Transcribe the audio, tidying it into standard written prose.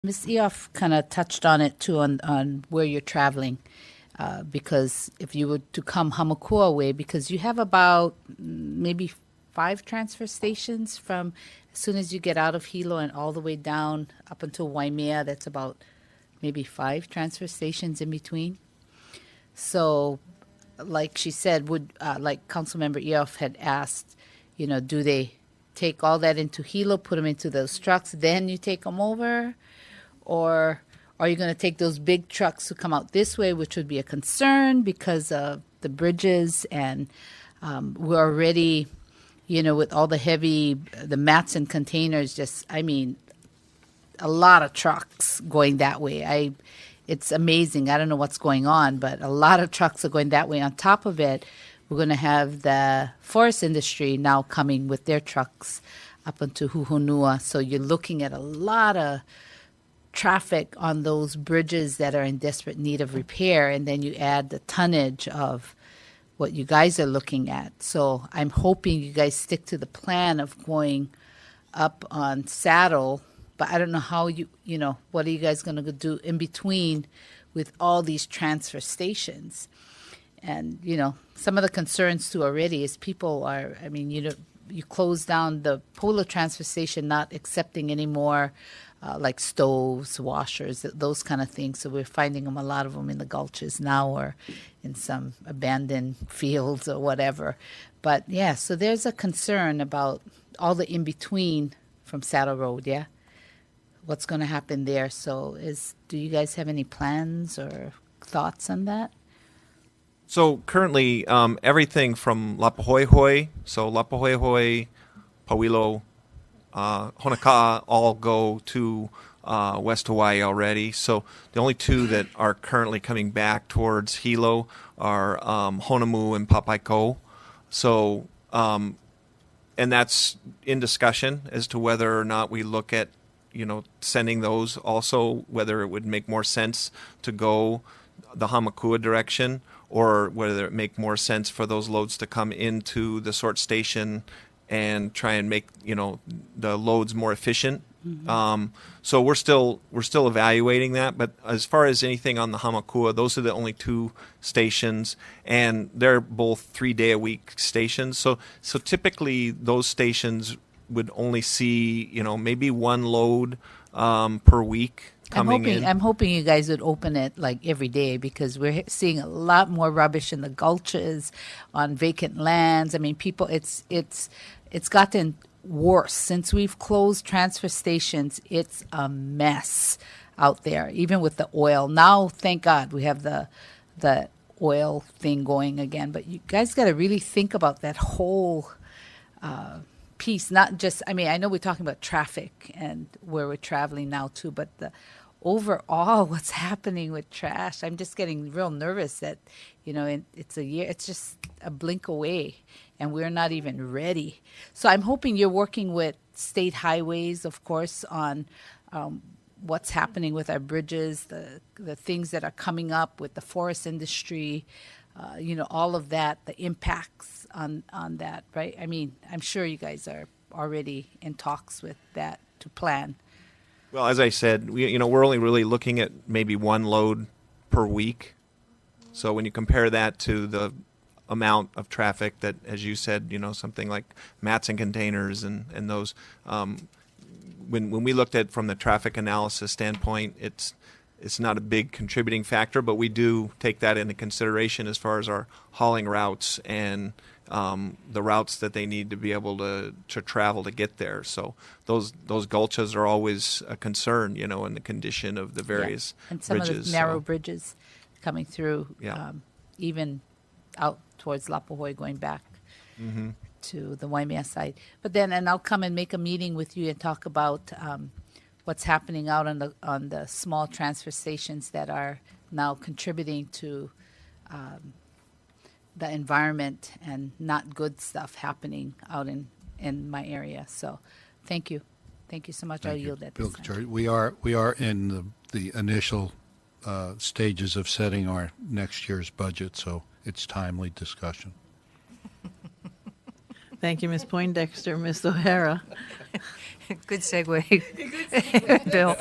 Ms. Eoff kind of touched on it too on where you're traveling. Because if you were to come Hamakua way, because you have about maybe 5 transfer stations from as soon as you get out of Hilo and all the way down up until Waimea, that's about maybe 5 transfer stations in between. So, like she said, would like Councilmember Eoff had asked, do they take all that into Hilo, put them into those trucks, then you take them over? Or are you going to take those big trucks who come out this way, which would be a concern because of the bridges and we're already, with all the heavy, the mats and containers, I mean, a lot of trucks going that way. It's amazing. I don't know what's going on, but a lot of trucks are going that way. On top of it, we're going to have the forest industry now coming with their trucks up into Huhunua. So you're looking at a lot of traffic on those bridges that are in desperate need of repair, and then you add the tonnage of what you guys are looking at. So I'm hoping you guys stick to the plan of going up on Saddle, but I don't know how what are you guys going to do in between with all these transfer stations? And, some of the concerns too already is people are, you close down the Polo transfer station, not accepting any more like stoves, washers, those kind of things. So we're finding a lot of them in the gulches now or in some abandoned fields or whatever. But yeah, so there's a concern about all the in-between from Saddle Road, yeah? What's going to happen there? So do you guys have any plans or thoughts on that? So currently, everything from Lapahoehoe, so Lapahoehoe, Pauilo, Honoka'a all go to West Hawaii already. So the only two that are currently coming back towards Hilo are Honomu and Papaiko. So, and that's in discussion as to whether or not we look at, sending those also, whether it would make more sense to go the Hamakua direction or whether it make more sense for those loads to come into the sort station and try and make the loads more efficient. Mm-hmm. So we're still evaluating that. But as far as anything on the Hamakua, those are the only two stations, and they're both 3-day-a-week stations. So typically those stations would only see maybe one load per week coming in. I'm hoping you guys would open it like every day because we're seeing a lot more rubbish in the gulches, on vacant lands. I mean, people, it's gotten worse since we've closed transfer stations. It's a mess out there, even with the oil. Now, thank God, we have the oil thing going again. But you guys got to really think about that whole piece. Not just, I know we're talking about traffic and where we're traveling now too, but the overall what's happening with trash. I'm just getting real nervous that, it's a year, it's just a blink away and we're not even ready. So I'm hoping you're working with state highways, of course, on what's happening with our bridges, the things that are coming up with the forest industry, all of that, the impacts on that, right? I'm sure you guys are already in talks with that to plan. Well, as I said, we're only really looking at maybe one load per week. So when you compare that to the amount of traffic that, as you said, something like mats and containers and those, when we looked at from the traffic analysis standpoint, it's not a big contributing factor, but we do take that into consideration as far as our hauling routes and the routes that they need to be able to travel to get there. So those gulches are always a concern, in the condition of the various and some bridges. Of the narrow bridges coming through, even out towards Lapahoe going back to the Waimea side. But then, and I'll come and make a meeting with you and talk about what's happening out on the small transfer stations that are now contributing to the environment and not good stuff happening out in my area. So thank you so much. I'll yield at this time. We are in the initial stages of setting our next year's budget, so it's timely discussion. Thank you, Ms. Poindexter. Ms. O'Hara. Good segue. Bill.